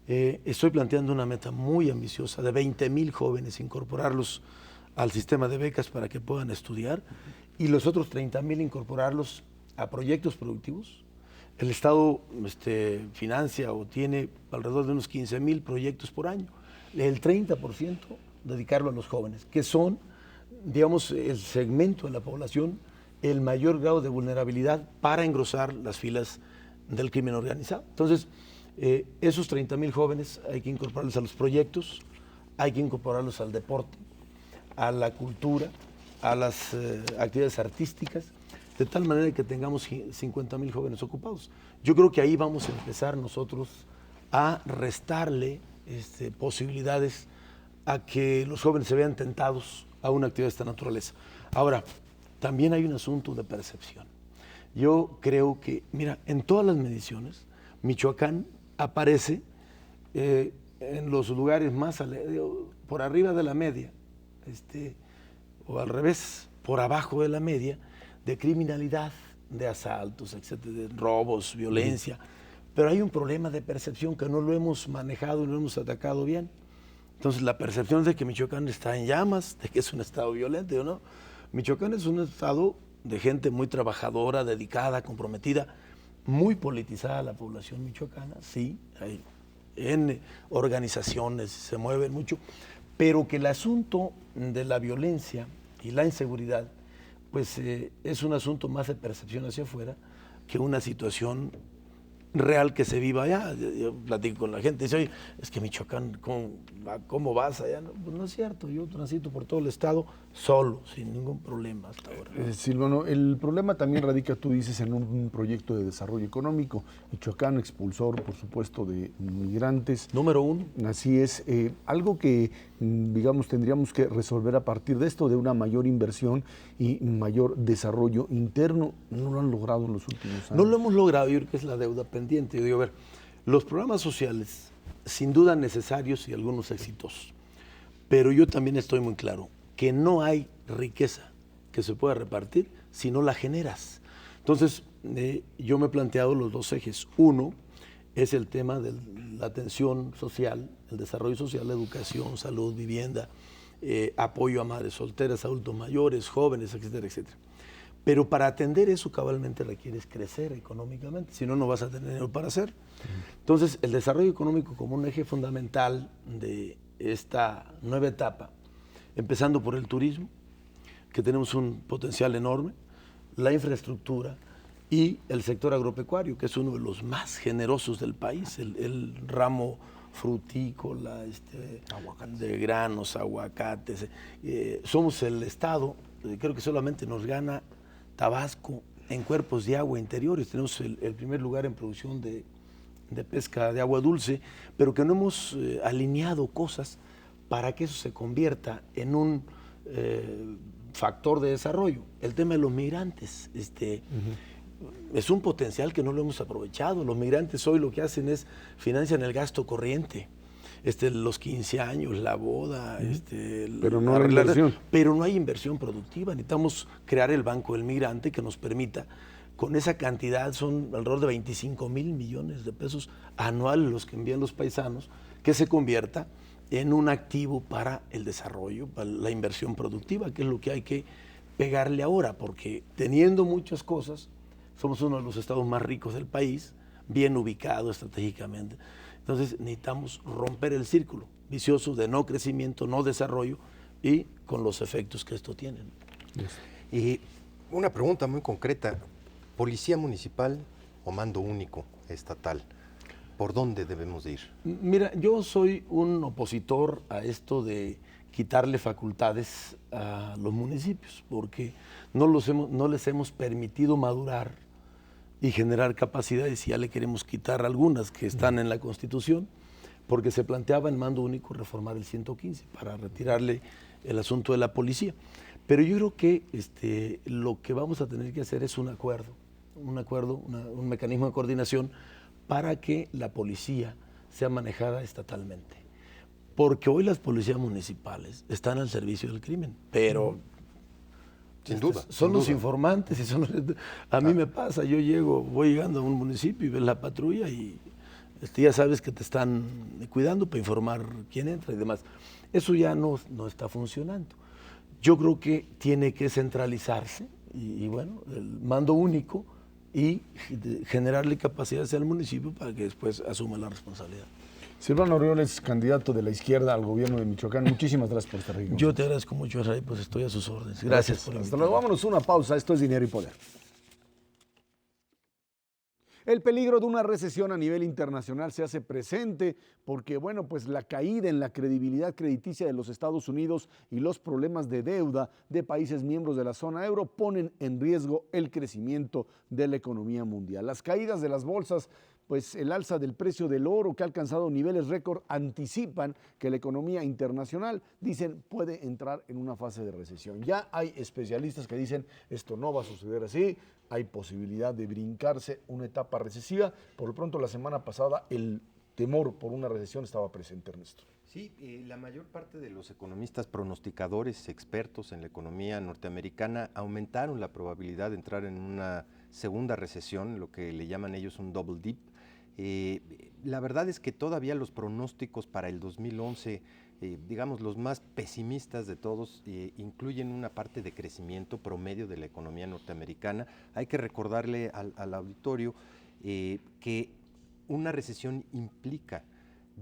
Estoy planteando una meta muy ambiciosa de 20,000 jóvenes, incorporarlos al sistema de becas para que puedan estudiar y los otros 30,000 incorporarlos a proyectos productivos. El Estado financia o tiene alrededor de unos 15,000 proyectos por año. El 30% dedicarlo a los jóvenes, que son, digamos, el segmento de la población, el mayor grado de vulnerabilidad para engrosar las filas del crimen organizado. Entonces, esos 30,000 jóvenes hay que incorporarlos a los proyectos, hay que incorporarlos al deporte, a la cultura, a las actividades artísticas, de tal manera que tengamos 50,000 jóvenes ocupados. Yo creo que ahí vamos a empezar nosotros a restarle posibilidades a que los jóvenes se vean tentados a una actividad de esta naturaleza. Ahora, también hay un asunto de percepción. Yo creo que, mira, en todas las mediciones, Michoacán aparece en los lugares más por arriba de la media, o al revés, por abajo de la media, de criminalidad, de asaltos, etcétera, de robos, violencia. Pero hay un problema de percepción que no lo hemos manejado, no lo hemos atacado bien. Entonces, la percepción de que Michoacán está en llamas, de que es un estado violento, ¿o no? Michoacán es un estado de gente muy trabajadora, dedicada, comprometida, muy politizada la población michoacana, sí, hay en organizaciones, se mueven mucho, pero que el asunto de la violencia y la inseguridad, pues es un asunto más de percepción hacia afuera que una situación real que se viva allá. Yo platico con la gente, dice, oye, es que Michoacán, ¿cómo vas allá? No, pues no es cierto, yo transito por todo el estado solo, sin ningún problema hasta ahora. Silvano, el problema también radica, tú dices, en un proyecto de desarrollo económico. Michoacán, expulsor, por supuesto, de migrantes. Número uno. Así es. Algo que, digamos, tendríamos que resolver a partir de esto, de una mayor inversión y mayor desarrollo interno. No lo han logrado en los últimos años. No lo hemos logrado, yo creo que es la deuda pendiente. Yo digo, a ver, los programas sociales, sin duda necesarios y algunos exitosos, pero yo también estoy muy claro que no hay riqueza que se pueda repartir si no la generas. Entonces, yo me he planteado los dos ejes. Uno es el tema de la atención social, el desarrollo social, la educación, salud, vivienda, apoyo a madres solteras, adultos mayores, jóvenes, etcétera, etcétera. Pero para atender eso cabalmente requieres crecer económicamente, si no, no vas a tener dinero para hacer. Entonces, el desarrollo económico como un eje fundamental de esta nueva etapa, empezando por el turismo, que tenemos un potencial enorme, la infraestructura y el sector agropecuario, que es uno de los más generosos del país, el ramo frutícola, de granos, aguacates. Somos el estado, creo que solamente nos gana Tabasco en cuerpos de agua interiores. Tenemos el primer lugar en producción de pesca de agua dulce, pero que no hemos alineado cosas para que eso se convierta en un factor de desarrollo. El tema de los migrantes, es un potencial que no lo hemos aprovechado. Los migrantes hoy lo que hacen es financian el gasto corriente, los 15 años, la boda, pero no la inversión. Pero no hay inversión productiva. Necesitamos crear el Banco del Migrante que nos permita, con esa cantidad, son alrededor de 25 mil millones de pesos anuales los que envían los paisanos, que se convierta en un activo para el desarrollo, para la inversión productiva, que es lo que hay que pegarle ahora, porque teniendo muchas cosas, somos uno de los estados más ricos del país, bien ubicado estratégicamente. Entonces necesitamos romper el círculo vicioso de no crecimiento, no desarrollo y con los efectos que esto tiene. Y una pregunta muy concreta, ¿policía municipal o mando único estatal? ¿Por dónde debemos de ir? Mira, yo soy un opositor a esto de quitarle facultades a los municipios, porque no les hemos permitido madurar y generar capacidades, y ya le queremos quitar algunas que están en la Constitución, porque se planteaba en mando único reformar el 115 para retirarle el asunto de la policía. Pero yo creo que lo que vamos a tener que hacer es un mecanismo de coordinación para que la policía sea manejada estatalmente. Porque hoy las policías municipales están al servicio del crimen, pero sin duda, son los informantes y son a mí me pasa, voy llegando a un municipio y ves la patrulla y ya sabes que te están cuidando para informar quién entra y demás. Eso ya no está funcionando. Yo creo que tiene que centralizarse y bueno, el mando único y generarle capacidades al municipio para que después asuma la responsabilidad. Silvano Aureoles, candidato de la izquierda al gobierno de Michoacán. Muchísimas gracias por estar aquí. Yo te agradezco mucho, Israel, pues estoy a sus órdenes. Gracias por Hasta luego. Vámonos a una pausa. Esto es Dinero y Poder. El peligro de una recesión a nivel internacional se hace presente porque, bueno, pues la caída en la credibilidad crediticia de los Estados Unidos y los problemas de deuda de países miembros de la zona euro ponen en riesgo el crecimiento de la economía mundial. Las caídas de las bolsas pues el alza del precio del oro que ha alcanzado niveles récord anticipan que la economía internacional, dicen, puede entrar en una fase de recesión. Ya hay especialistas que dicen esto no va a suceder así, hay posibilidad de brincarse una etapa recesiva. Por lo pronto, la semana pasada el temor por una recesión estaba presente, Ernesto. Sí, la mayor parte de los economistas pronosticadores, expertos en la economía norteamericana, aumentaron la probabilidad de entrar en una segunda recesión, lo que le llaman ellos un double dip. La verdad es que todavía los pronósticos para el 2011, digamos los más pesimistas de todos, incluyen una parte de crecimiento promedio de la economía norteamericana. Hay que recordarle al auditorio que una recesión implica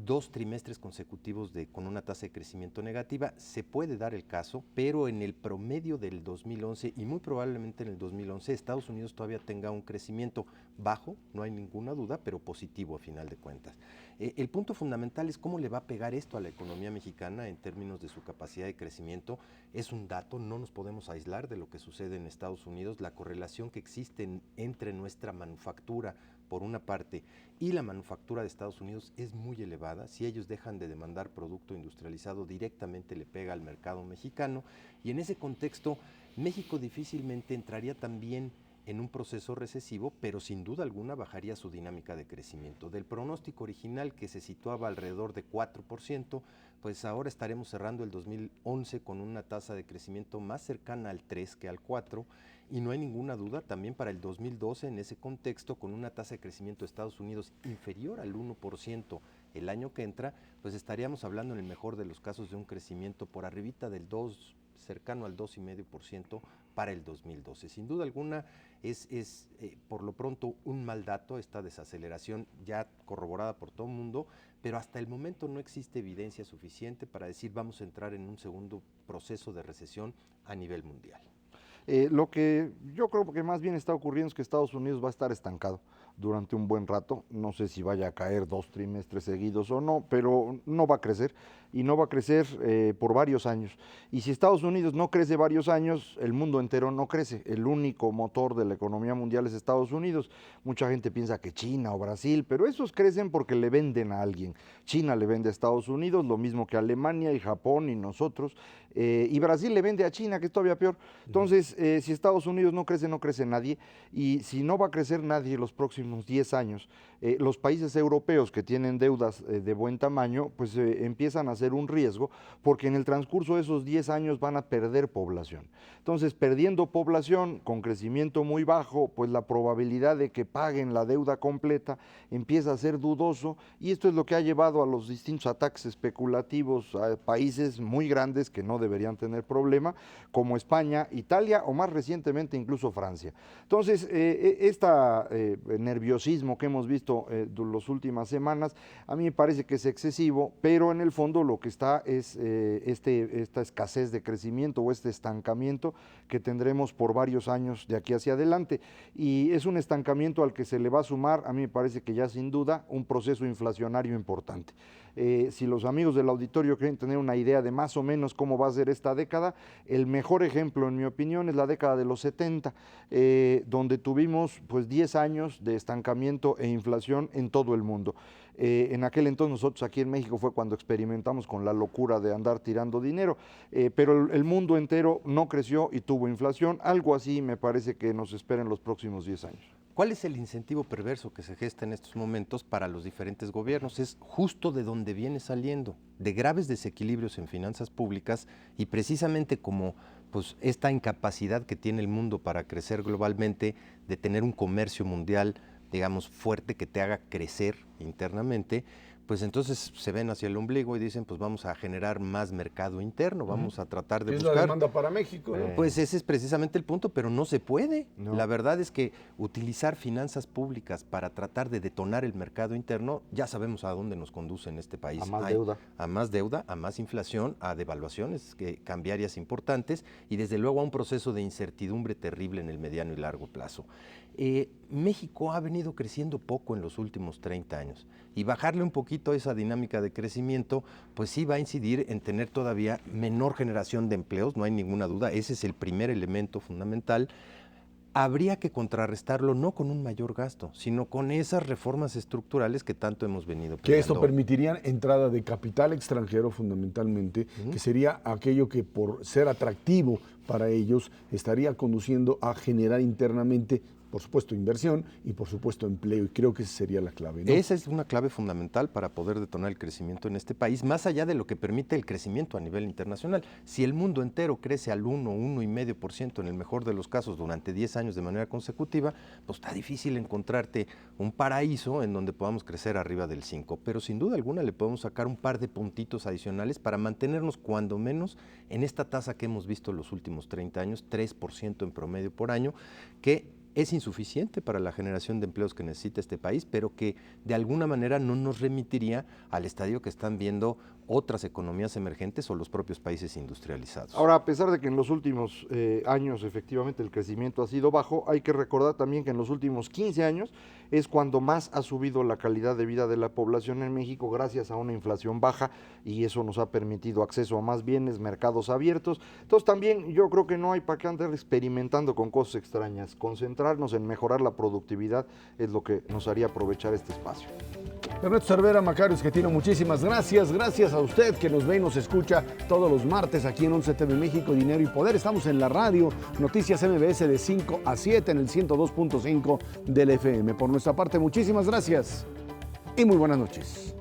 2 trimestres consecutivos con una tasa de crecimiento negativa. Se puede dar el caso, pero en el promedio del 2011 y muy probablemente en el 2011 Estados Unidos todavía tenga un crecimiento bajo, no hay ninguna duda, pero positivo a final de cuentas. El punto fundamental es cómo le va a pegar esto a la economía mexicana en términos de su capacidad de crecimiento. Es un dato, no nos podemos aislar de lo que sucede en Estados Unidos, la correlación que existe entre nuestra manufactura por una parte y la manufactura de Estados Unidos es muy elevada. Si ellos dejan de demandar producto industrializado, directamente le pega al mercado mexicano, y en ese contexto México difícilmente entraría también en un proceso recesivo, pero sin duda alguna bajaría su dinámica de crecimiento. Del pronóstico original, que se situaba alrededor de 4%, pues ahora estaremos cerrando el 2011 con una tasa de crecimiento más cercana al 3 que al 4, y no hay ninguna duda también para el 2012 en ese contexto, con una tasa de crecimiento de Estados Unidos inferior al 1% el año que entra, pues estaríamos hablando en el mejor de los casos de un crecimiento por arribita del 2%, cercano al 2,5% para el 2012. Sin duda alguna es por lo pronto un mal dato esta desaceleración ya corroborada por todo el mundo, pero hasta el momento no existe evidencia suficiente para decir vamos a entrar en un segundo proceso de recesión a nivel mundial. Lo que yo creo que más bien está ocurriendo es que Estados Unidos va a estar estancado durante un buen rato. No sé si vaya a caer 2 trimestres seguidos o no, pero no va a crecer, y no va a crecer por varios años. Y si Estados Unidos no crece varios años, el mundo entero no crece. El único motor de la economía mundial es Estados Unidos. Mucha gente piensa que China o Brasil, pero esos crecen porque le venden a alguien. China le vende a Estados Unidos, lo mismo que Alemania y Japón y nosotros, y Brasil le vende a China, que es todavía peor. Entonces, si Estados Unidos no crece nadie, y si no va a crecer nadie los próximos 10 años, los países europeos que tienen deudas de buen tamaño, pues empiezan a ser un riesgo, porque en el transcurso de esos 10 años van a perder población. Entonces, perdiendo población con crecimiento muy bajo, pues la probabilidad de que paguen la deuda completa empieza a ser dudoso, y esto es lo que ha llevado a los distintos ataques especulativos a países muy grandes que no deberían tener problema, como España, Italia o más recientemente incluso Francia. Entonces, este nerviosismo que hemos visto las últimas semanas, a mí me parece que es excesivo, pero en el fondo lo que está es esta escasez de crecimiento o este estancamiento que tendremos por varios años de aquí hacia adelante, y es un estancamiento al que se le va a sumar, a mí me parece que ya sin duda, un proceso inflacionario importante. Si los amigos del auditorio quieren tener una idea de más o menos cómo va a ser esta década, el mejor ejemplo, en mi opinión, es la década de los 70, donde tuvimos pues 10 años de estancamiento e inflación en todo el mundo. En aquel entonces nosotros aquí en México fue cuando experimentamos con la locura de andar tirando dinero, pero el mundo entero no creció y tuvo inflación. Algo así me parece que nos espera en los próximos 10 años. ¿Cuál es el incentivo perverso que se gesta en estos momentos para los diferentes gobiernos? Es justo de donde viene saliendo, de graves desequilibrios en finanzas públicas, y precisamente como pues, esta incapacidad que tiene el mundo para crecer globalmente, de tener un comercio mundial, digamos, fuerte, que te haga crecer internamente, pues entonces se ven hacia el ombligo y dicen, pues vamos a generar más mercado interno, vamos a tratar de buscar. Es la demanda para México, ¿no? Pues ese es precisamente el punto, pero no se puede. No. La verdad es que utilizar finanzas públicas para tratar de detonar el mercado interno, ya sabemos a dónde nos conduce en este país. A más deuda. A más deuda, a más inflación, a devaluaciones cambiarias importantes, y desde luego a un proceso de incertidumbre terrible en el mediano y largo plazo. México ha venido creciendo poco en los últimos 30 años, y bajarle un poquito a esa dinámica de crecimiento, pues sí va a incidir en tener todavía menor generación de empleos, no hay ninguna duda, ese es el primer elemento fundamental. habría que contrarrestarlo no con un mayor gasto, sino con esas reformas estructurales que tanto hemos venido pidiendo. Que esto permitiría entrada de capital extranjero fundamentalmente, que sería aquello que por ser atractivo para ellos estaría conduciendo a generar internamente, por supuesto, inversión y por supuesto empleo, y creo que esa sería la clave, ¿no? Esa es una clave fundamental para poder detonar el crecimiento en este país, más allá de lo que permite el crecimiento a nivel internacional. Si el mundo entero crece al 1,5% en el mejor de los casos durante 10 años de manera consecutiva, pues está difícil encontrarte un paraíso en donde podamos crecer arriba del 5%, pero sin duda alguna le podemos sacar un par de puntitos adicionales para mantenernos cuando menos en esta tasa que hemos visto los últimos 30 años, 3% en promedio por año, que es insuficiente para la generación de empleos que necesita este país, pero que de alguna manera no nos remitiría al estadio que están viendo otras economías emergentes o los propios países industrializados. Ahora, a pesar de que en los últimos años efectivamente el crecimiento ha sido bajo, hay que recordar también que en los últimos 15 años es cuando más ha subido la calidad de vida de la población en México gracias a una inflación baja, y eso nos ha permitido acceso a más bienes, mercados abiertos. Entonces también yo creo que no hay para qué andar experimentando con cosas extrañas. Concentrarnos en mejorar la productividad es lo que nos haría aprovechar este espacio. Ernesto Cervera, Macario Esquetino, muchísimas gracias. Gracias a usted que nos ve y nos escucha todos los martes aquí en 11 TV México, Dinero y Poder. Estamos en la radio, Noticias MBS de 5 a 7 en el 102.5 del FM. Por nuestra parte, muchísimas gracias y muy buenas noches.